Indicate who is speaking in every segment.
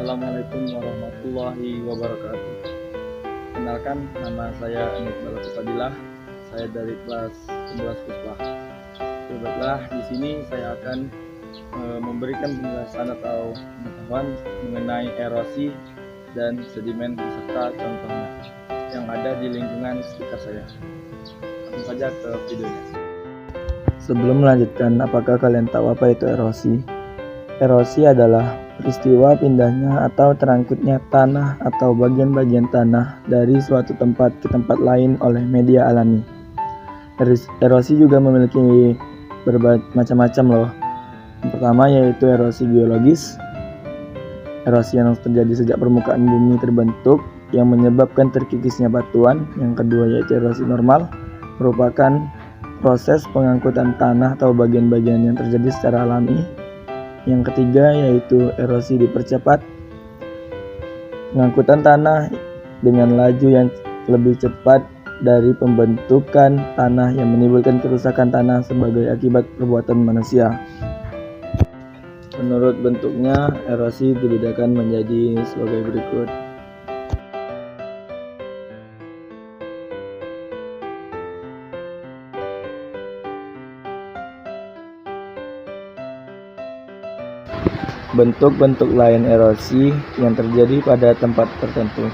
Speaker 1: Assalamualaikum warahmatullahi wabarakatuh. Kenalkan, nama saya Anit Balaputadilah. Saya dari kelas 11 Puspa. Cobalah di sini saya akan memberikan penjelasan atau pengetahuan mengenai erosi dan sedimen beserta contohnya yang ada di lingkungan sekitar saya. Langsung saja ke videonya. Sebelum melanjutkan, apakah kalian tahu apa itu erosi? Erosi adalah peristiwa pindahnya atau terangkutnya tanah atau bagian-bagian tanah dari suatu tempat ke tempat lain oleh media alami. Erosi juga memiliki macam-macam loh. Yang pertama yaitu erosi geologis. Erosi yang terjadi sejak permukaan bumi terbentuk yang menyebabkan terkikisnya batuan. Yang kedua yaitu erosi normal, merupakan proses pengangkutan tanah atau bagian-bagian yang terjadi secara alami. Yang ketiga yaitu erosi dipercepat, pengangkutan tanah dengan laju yang lebih cepat dari pembentukan tanah yang menimbulkan kerusakan tanah sebagai akibat perbuatan manusia. Menurut bentuknya, erosi dibedakan menjadi sebagai berikut. Bentuk-bentuk lain erosi yang terjadi pada tempat tertentu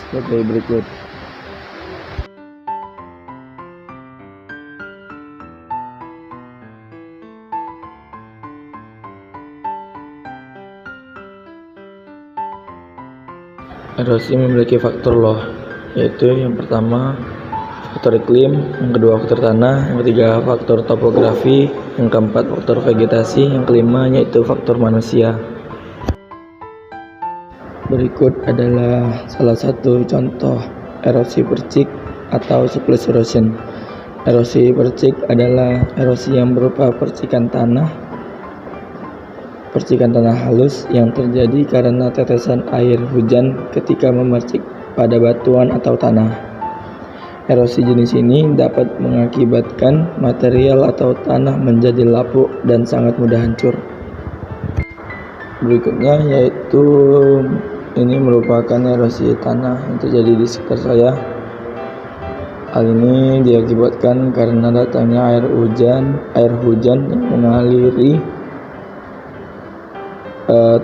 Speaker 1: sebagai berikut. Erosi memiliki faktor loh, yaitu yang pertama faktor iklim, yang kedua faktor tanah, yang ketiga faktor topografi, yang keempat faktor vegetasi, yang kelima yaitu faktor manusia. Berikut adalah salah satu contoh erosi percik atau surface erosion. Erosi percik adalah erosi yang berupa percikan tanah halus yang terjadi karena tetesan air hujan ketika memercik pada batuan atau tanah. Erosi jenis ini dapat mengakibatkan material atau tanah menjadi lapuk dan sangat mudah hancur. Berikutnya yaitu ini merupakan erosi tanah yang terjadi di sekitar saya. Hal ini diakibatkan karena datangnya air hujan yang mengaliri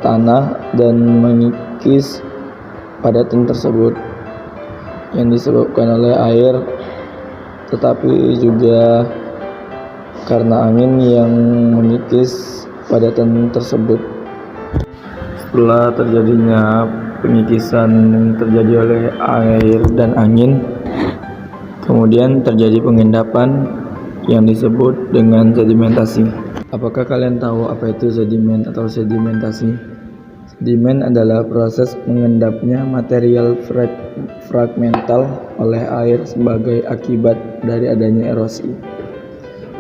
Speaker 1: tanah dan mengikis padatan tersebut yang disebabkan oleh air, tetapi juga karena angin yang mengikis padatan tersebut. Setelah terjadinya pengikisan yang terjadi oleh air dan angin, kemudian terjadi pengendapan yang disebut dengan sedimentasi. Apakah kalian tahu apa itu sedimen atau sedimentasi? Sedimen adalah proses mengendapnya material fragmental oleh air sebagai akibat dari adanya erosi.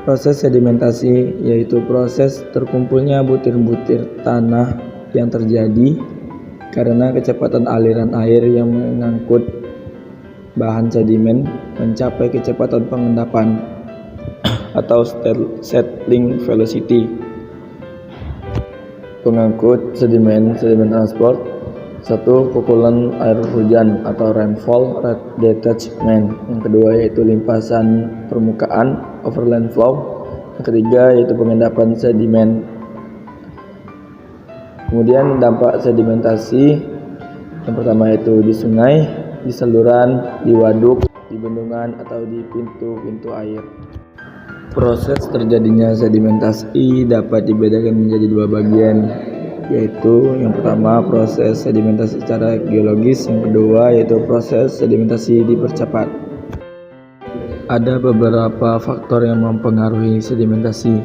Speaker 1: Proses sedimentasi yaitu proses terkumpulnya butir-butir tanah yang terjadi karena kecepatan aliran air yang mengangkut bahan sedimen mencapai kecepatan pengendapan atau settling velocity. Pengangkut sedimen transport. 1. Pukulan air hujan atau rainfall rate detachment. Yang kedua yaitu limpasan permukaan overland flow. Yang ketiga yaitu pengendapan sedimen. Kemudian dampak sedimentasi yang pertama yaitu di sungai, di saluran, di waduk, di bendungan atau di pintu-pintu air. Proses terjadinya sedimentasi dapat dibedakan menjadi dua bagian, yaitu yang pertama proses sedimentasi secara geologis, yang kedua yaitu proses sedimentasi dipercepat. Ada beberapa faktor yang mempengaruhi sedimentasi.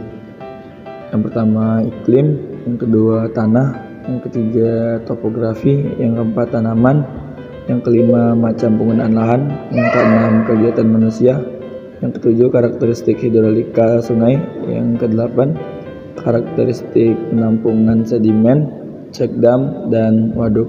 Speaker 1: Yang pertama iklim, yang kedua tanah, yang ketiga topografi, yang keempat tanaman, yang kelima macam penggunaan lahan, yang keenam kegiatan manusia, yang ketujuh karakteristik hidrolika sungai, yang kedelapan karakteristik penampungan sedimen, cek dam, dan waduk.